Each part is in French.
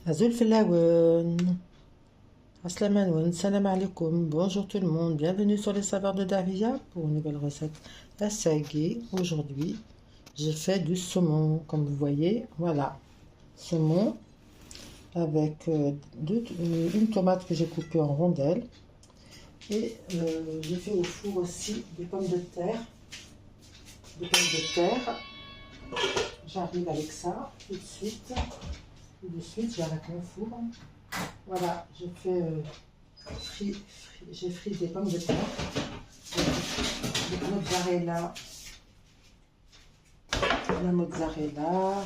Azul Filaoun. Aslamanoun, salam alaikum, bonjour tout le monde, bienvenue sur les saveurs de Davia pour une nouvelle recette assagée. Aujourd'hui, j'ai fait du saumon, comme vous voyez, voilà, saumon avec une tomate que j'ai coupée en rondelles et j'ai fait au four aussi des pommes de terre, J'arrive avec ça tout de suite, j'arrête mon four. Voilà, j'ai frit des pommes de terre, la mozzarella.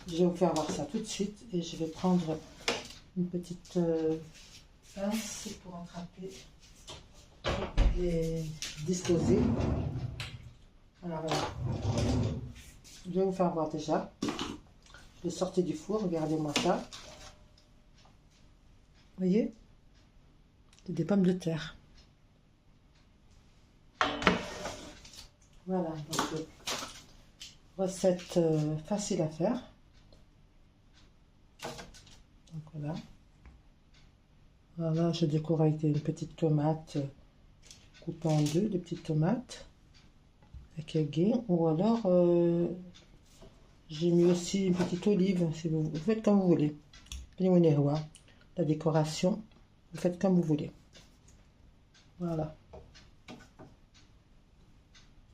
Je vais vous faire voir ça tout de suite et je vais prendre une petite pince pour attraper et disposer. Alors voilà, je vais vous faire voir déjà. Je l'ai sorti du four, regardez-moi ça. Vous voyez, c'est des pommes de terre. Voilà, donc recette facile à faire. Donc voilà. Voilà, je décore avec une petite tomate coupée en deux, des petites tomates avec aiguille. Ou alors, j'ai mis aussi une petite olive, si vous faites comme vous voulez. La décoration, vous faites comme vous voulez. Voilà. Vous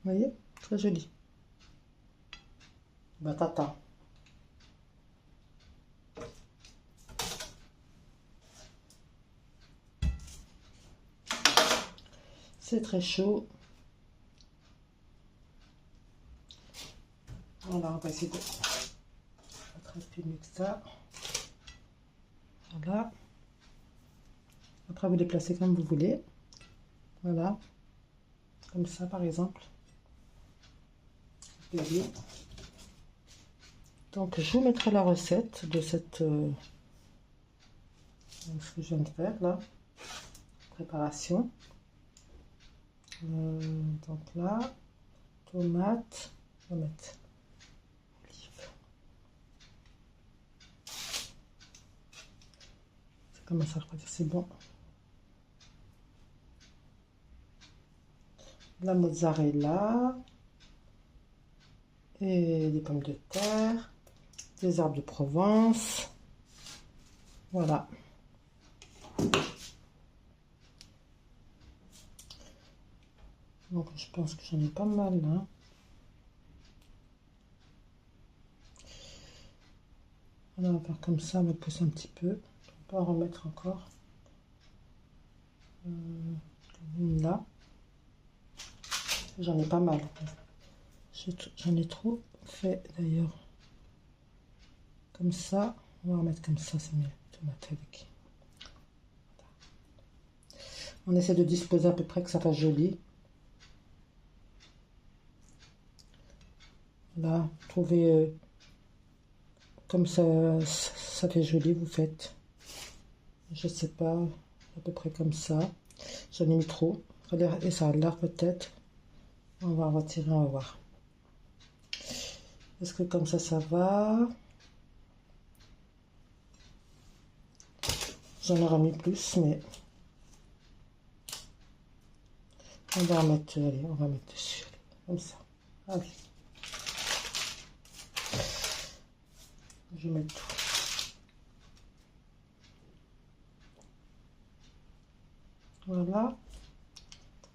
voyez, très joli. Batata. C'est très chaud. Voilà, on va essayer de attraper mieux que ça. Voilà. Après, vous les placez comme vous voulez. Voilà. Comme ça, par exemple. Donc, je vous mettrai la recette de cette... ce que je viens de faire, là. Préparation. Donc là, tomate. On va mettre olive. Ça commence à refroidir, c'est bon. La mozzarella. Et des pommes de terre. Des herbes de Provence. Voilà. Donc je pense que j'en ai pas mal là. Alors, on va faire comme ça, on va pousser un petit peu. On peut en remettre encore. Là. J'en ai pas mal. J'en ai trop fait d'ailleurs. Comme ça. On va remettre comme ça, c'est mieux. Tomate avec. On essaie de disposer à peu près que ça fasse joli. Là, trouvez comme ça fait joli, vous faites. Je sais pas, à peu près comme ça. J'en ai mis trop. Et ça a l'air peut-être. On va en retirer, on va voir. Est-ce que comme ça va? J'en aurais mis plus, mais on va en mettre, allez, on va mettre dessus, comme ça. Allez. Je mets tout. Voilà.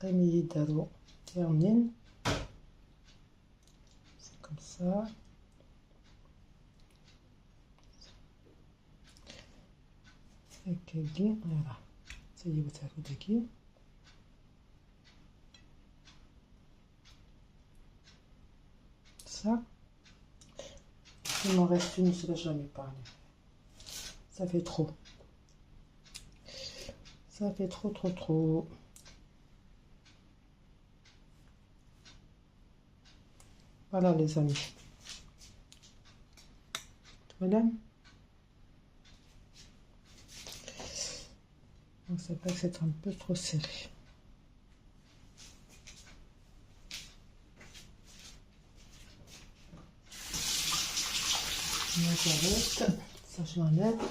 Rémi Daro termine. C'est comme ça. Ekegi, voilà. Ça y est, vous avez qui. Ça. Il m'en reste une, celle-là, je n'en ai pas. Ça fait trop. Ça fait trop. Voilà les amis. Voilà. Donc ça peut être un peu trop serré. Ça je l'enlève.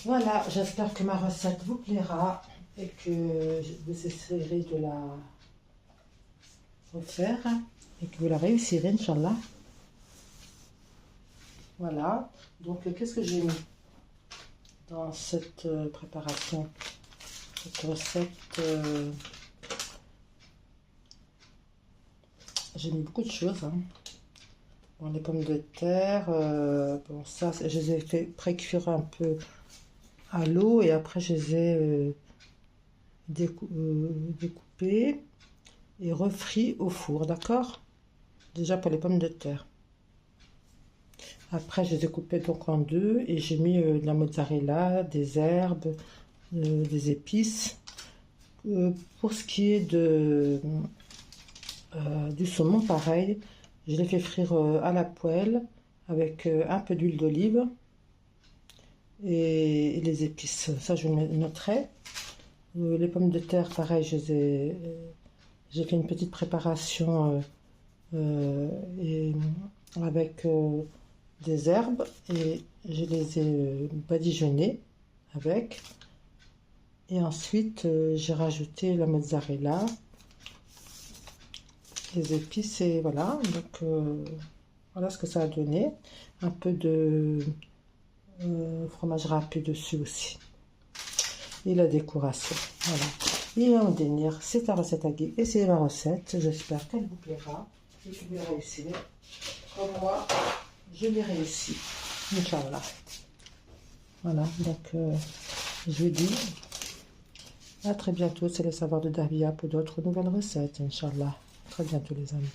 Voilà, j'espère que ma recette vous plaira et que vous essayerez de la refaire et que vous la réussirez, Inch'Allah. Voilà, donc qu'est-ce que j'ai mis dans cette préparation, cette recette? J'ai mis beaucoup de choses, hein. Bon, les pommes de terre, bon ça, je les ai fait pré-cuire un peu à l'eau et après je les ai découpées et refrit au four, d'accord? Déjà pour les pommes de terre. Après, je les ai coupées donc en deux et j'ai mis de la mozzarella, des herbes, des épices. Pour ce qui est du saumon, pareil, je l'ai fait frire à la poêle avec un peu d'huile d'olive et les épices. Ça, je le noterai. Les pommes de terre, pareil, j'ai fait une petite préparation avec des herbes et je les ai badigeonnées avec. Et ensuite, j'ai rajouté la mozzarella, les épices et voilà. Donc, voilà ce que ça a donné. Un peu de fromage râpé dessus aussi. Et la décoration. Voilà. Et en dernier, c'est la recette à Guy et c'est ma recette. J'espère qu'elle vous plaira et que vous la réussirez. Comme moi, je l'ai réussi. Inch'Allah. Voilà, donc je vous dis à très bientôt. C'est le savoir de Dahlia pour d'autres nouvelles recettes, Inch'Allah. Très bientôt les amis.